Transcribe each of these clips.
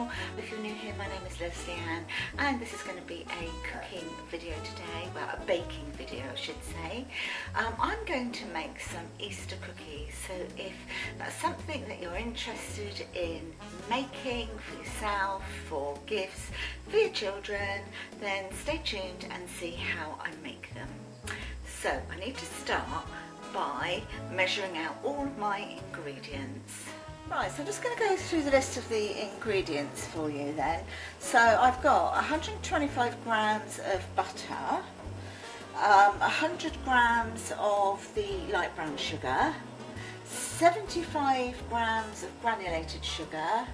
channel. If you're new here, my name is Lesleyanne and this is going to be a cooking video today, well a baking video I should say. I'm going to make some Easter cookies, so if that's something that you're interested in making for yourself, for gifts, for your children, then stay tuned and see how I make them. So I need to start by measuring out all of my ingredients. Right, so I'm just going to go through the list of the ingredients for you then. So I've got 125 grams of butter, 100 grams of the light brown sugar, 75 grams of granulated sugar,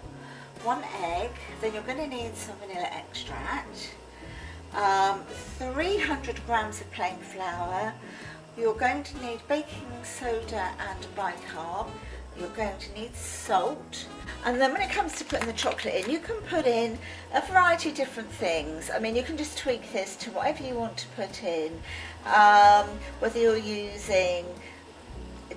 1 egg, then you're going to need some vanilla extract, 300 grams of plain flour, you're going to need baking soda and bicarb, you're going to need salt, and then when it comes to putting the chocolate in, you can put in a variety of different things. I mean, you can just tweak this to whatever you want to put in, whether you're using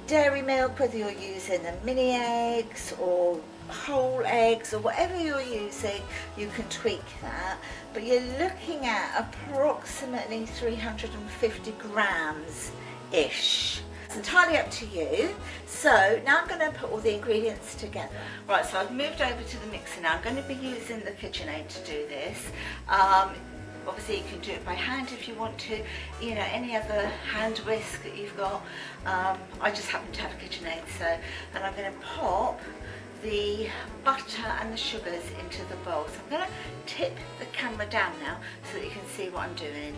dairy milk, whether you're using the mini eggs or whole eggs or whatever you're using, you can tweak that, but you're looking at approximately 350 grams ish. It's entirely up to you. So now I'm going to put all the ingredients together. Right, so I've moved over to the mixer now. I'm going to be using the KitchenAid to do this. Obviously you can do it by hand if you want to, you know, any other hand whisk that you've got. I just happen to have a KitchenAid, so, and I'm going to pop the butter and the sugars into the bowl. So I'm going to tip the camera down now so that you can see what I'm doing.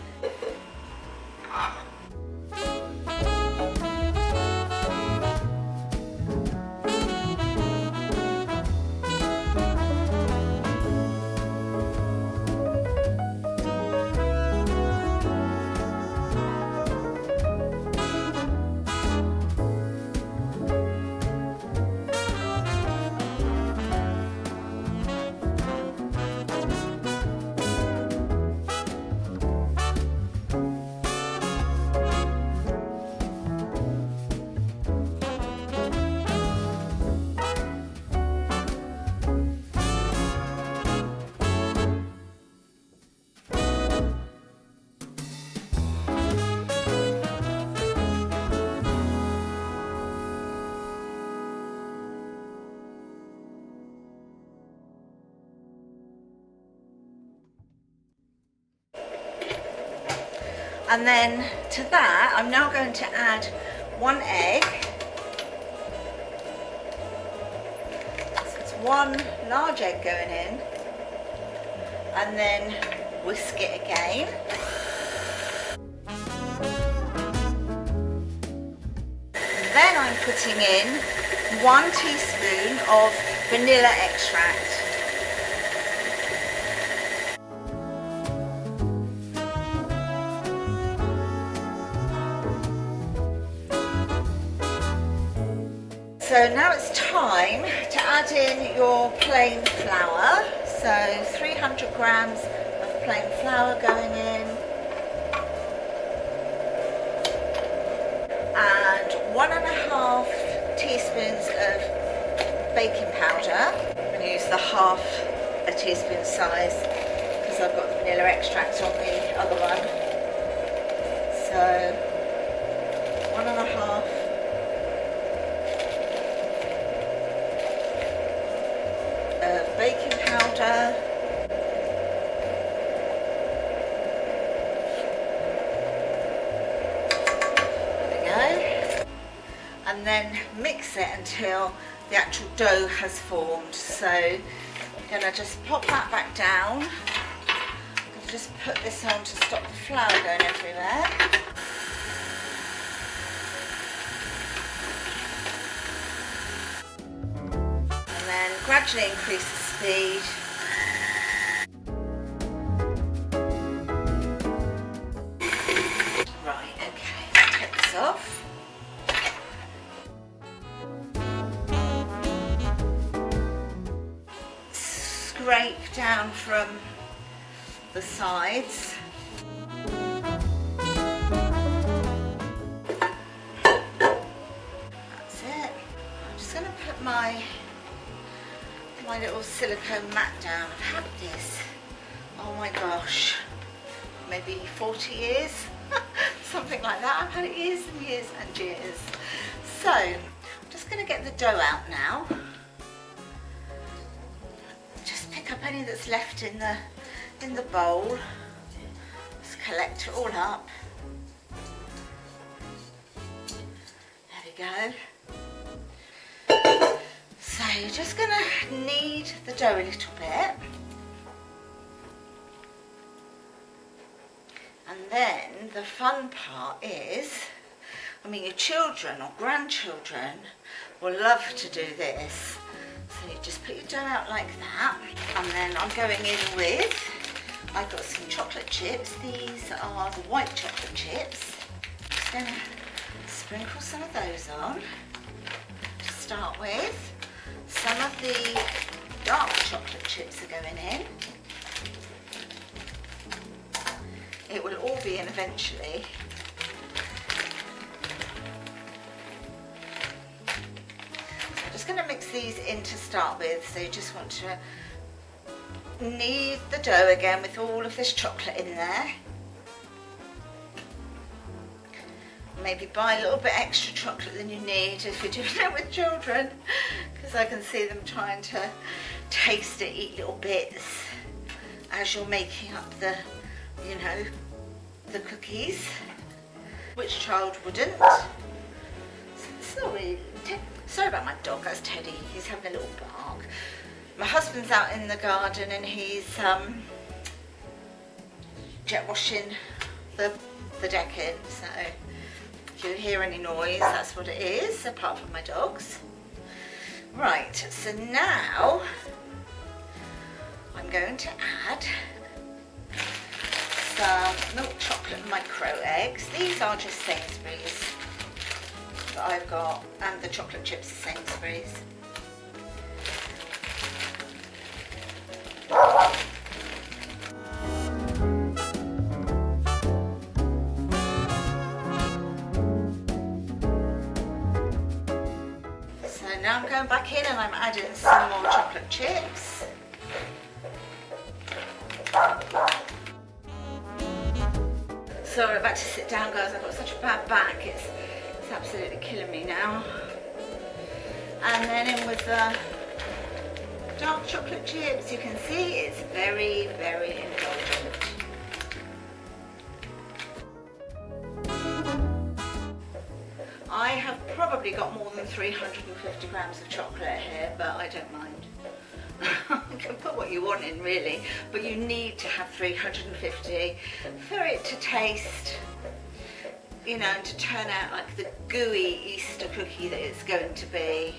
And then to that, I'm now going to add 1 egg. So it's 1 large egg going in. And then whisk it again. Then I'm putting in 1 teaspoon of vanilla extract. So now it's time to add in your plain flour. So 300 grams of plain flour going in. And 1.5 teaspoons of baking powder. I'm going to use the half a teaspoon size because I've got the vanilla extract on the other one. So 1.5 baking powder, there we go, and then mix it until the actual dough has formed. So I'm going to just pop that back down and just put this on to stop the flour going everywhere. Gradually increase the speed. Right, okay, take this off. Scrape down from the sides. That's it. I'm just going to put my my little silicone mat down. I've had this, oh my gosh, maybe 40 years, something like that. I've had it years and years and years. So I'm just going to get the dough out now. Just pick up any that's left in the bowl. Just collect it all up. There we go. So you're just going to knead the dough a little bit. And then the fun part is, I mean, your children or grandchildren will love to do this. So you just put your dough out like that. And then I'm going in with, I've got some chocolate chips. These are the white chocolate chips. Just going to sprinkle some of those on to start with. Some of the dark chocolate chips are going in. It will all be in eventually. So I'm just going to mix these in to start with. So you just want to knead the dough again with all of this chocolate in there. Maybe buy a little bit extra chocolate than you need if you're doing it with children, because I can see them trying to taste it, eat little bits as you're making up the, you know, the cookies. Which child wouldn't? Sorry, sorry about my dog, that's Teddy, he's having a little bark. My husband's out in the garden and he's jet washing the decking, so if you hear any noise, that's what it is, apart from my dogs. Right, so now I'm going to add some milk chocolate micro eggs. These are just Sainsbury's that I've got, and the chocolate chips are Sainsbury's. Now I'm going back in and I'm adding some more chocolate chips. Sorry, I've had to sit down, guys. I've got such a bad back. It's absolutely killing me now. And then in with the dark chocolate chips. You can see it's very, very indulgent. I have probably got more than 350 grams of chocolate here, but I don't mind. You can put what you want in really, but you need to have 350 for it to taste, you know, and to turn out like the gooey Easter cookie that it's going to be.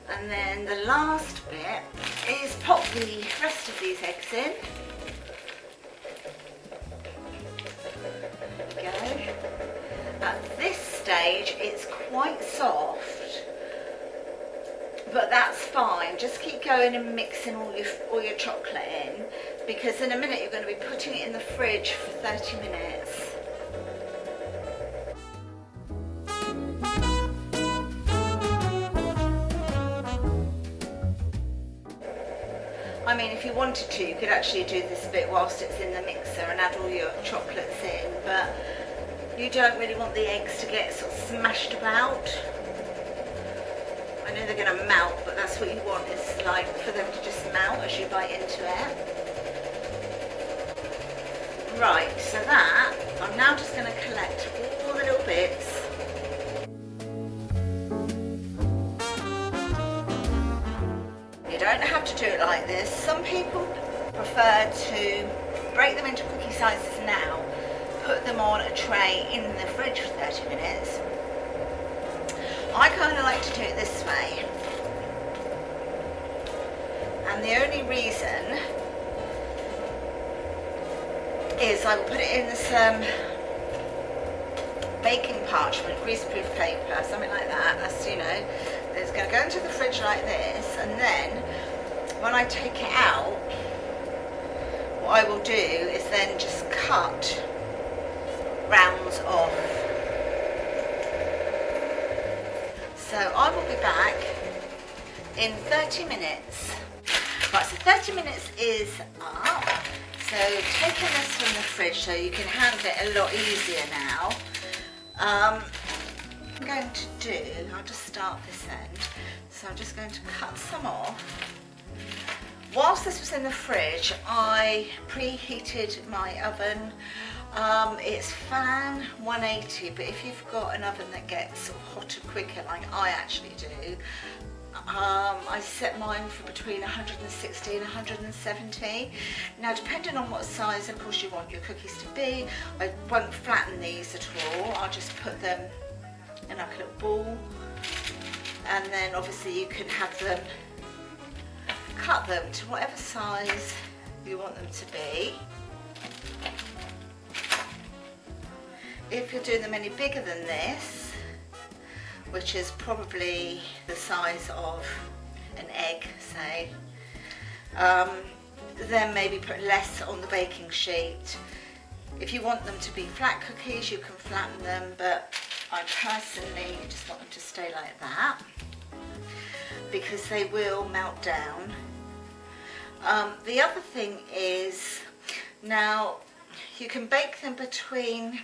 And then the last bit is pop the rest of these eggs in. There we go. At this stage it's quite soft, but that's fine. Just keep going and mixing all your chocolate in, because in a minute you're going to be putting it in the fridge for 30 minutes. I mean, if you wanted to, you could actually do this bit whilst it's in the mixer and add all your chocolates in, but you don't really want the eggs to get sort of smashed about. I know they're going to melt, but that's what you want, is like for them to just melt as you bite into it. Right, so that, I'm now just going to collect all the little bits. You don't have to do it like this. Some people prefer to break them into cookie sizes now, put them on a tray in the fridge for 30 minutes. I kind of like to do it this way. And the only reason is I will put it in some baking parchment, greaseproof paper, something like that. That's, you know, it's going to go into the fridge like this, and then when I take it out, what I will do is then just cut rounds off. So I will be back in 30 minutes. Right, so 30 minutes is up. So taking this from the fridge so you can handle it a lot easier now. I'm going to do, I'll just start this end. So I'm just going to cut some off. Whilst this was in the fridge, I preheated my oven. It's fan 180, but if you've got an oven that gets sort of hotter quicker, like I actually do, I set mine for between 160 and 170. Now, depending on what size, of course, you want your cookies to be, I won't flatten these at all. I'll just put them in like a little ball, and then obviously you can have them, cut them to whatever size you want them to be. If you're doing them any bigger than this, which is probably the size of an egg, say, then maybe put less on the baking sheet. If you want them to be flat cookies, you can flatten them, but I personally just want them to stay like that because they will melt down. The other thing is, now you can bake them between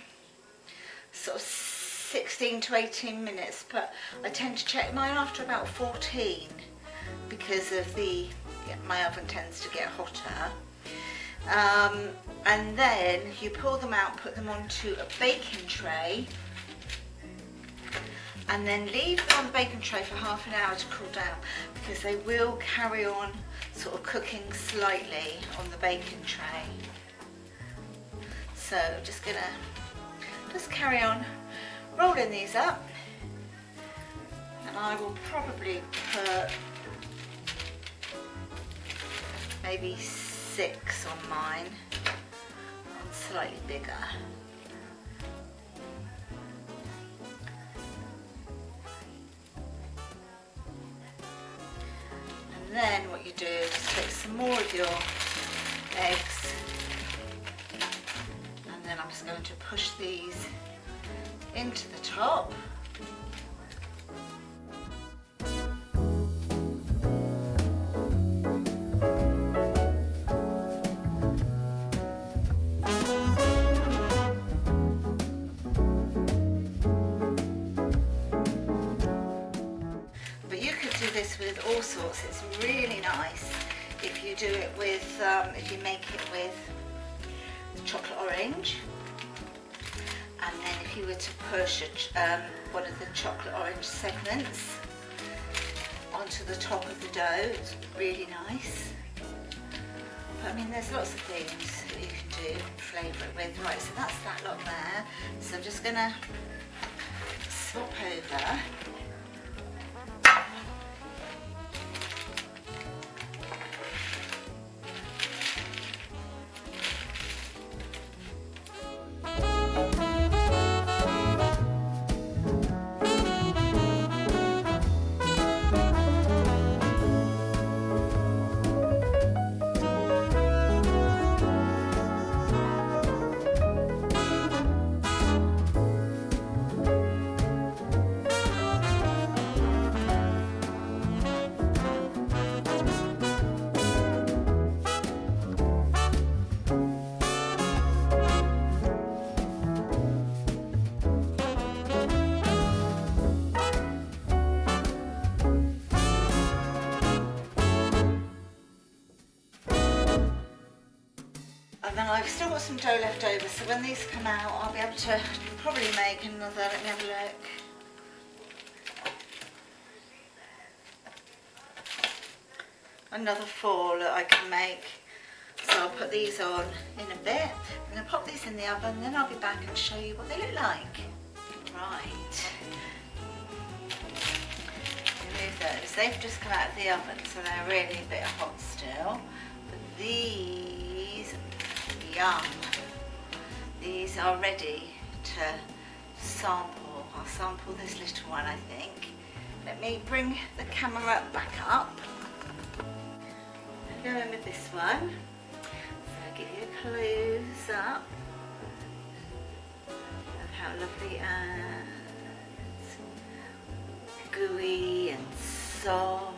sort of 16 to 18 minutes, but I tend to check mine after about 14 because of my oven tends to get hotter. And then you pull them out, put them onto a baking tray, and then leave them on the baking tray for half an hour to cool down, because they will carry on sort of cooking slightly on the baking tray. So I'm just gonna carry on rolling these up, and I will probably put maybe 6 on mine, on slightly bigger. And then what you do is take some more of your eggs, and then I'm just going to push these into the top. But you could do this with all sorts. It's really nice if you do it with, if you make it with chocolate orange. And then if you were to push one of the chocolate orange segments onto the top of the dough, it's really nice. But I mean, there's lots of things that you can do and flavour it with. Right, so that's that lot there. So I'm just going to swap over. And then I've still got some dough left over, so when these come out, I'll be able to probably make another, let me have a look. Another 4 that I can make. So I'll put these on in a bit. I'm going to pop these in the oven, then I'll be back and show you what they look like. Right. Remove those. They've just come out of the oven, so they're really a bit hot still. But these, yum. These are ready to sample. I'll sample this little one, I think. Let me bring the camera back up. Go in with this one. So give you a close up of how lovely and gooey and soft.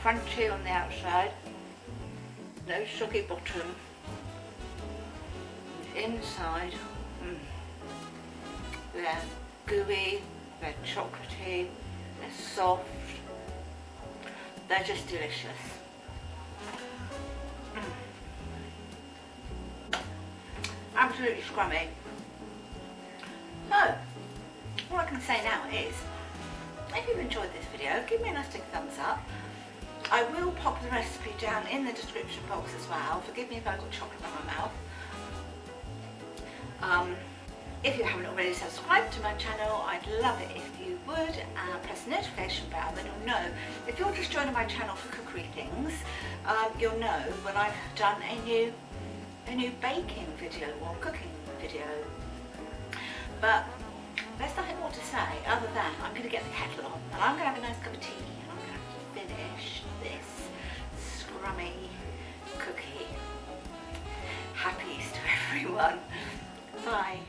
crunchy on the outside, no soggy bottom. Inside, they're gooey, they're chocolatey, they're soft, they're just delicious. Absolutely scrummy. So, all I can say now is, if you've enjoyed this video, give me a nice big thumbs up. I will pop the recipe down in the description box as well. Forgive me if I've got chocolate in my mouth. If you haven't already subscribed to my channel, I'd love it if you would, press the notification bell, then you'll know. If you're just joining my channel for cookery things, you'll know when I've done a new baking video or cooking video. But there's nothing more to say other than I'm going to get the kettle on and I'm going to have a nice cup of tea and I'm going to finish this scrummy cookie. Happy Easter everyone. Bye.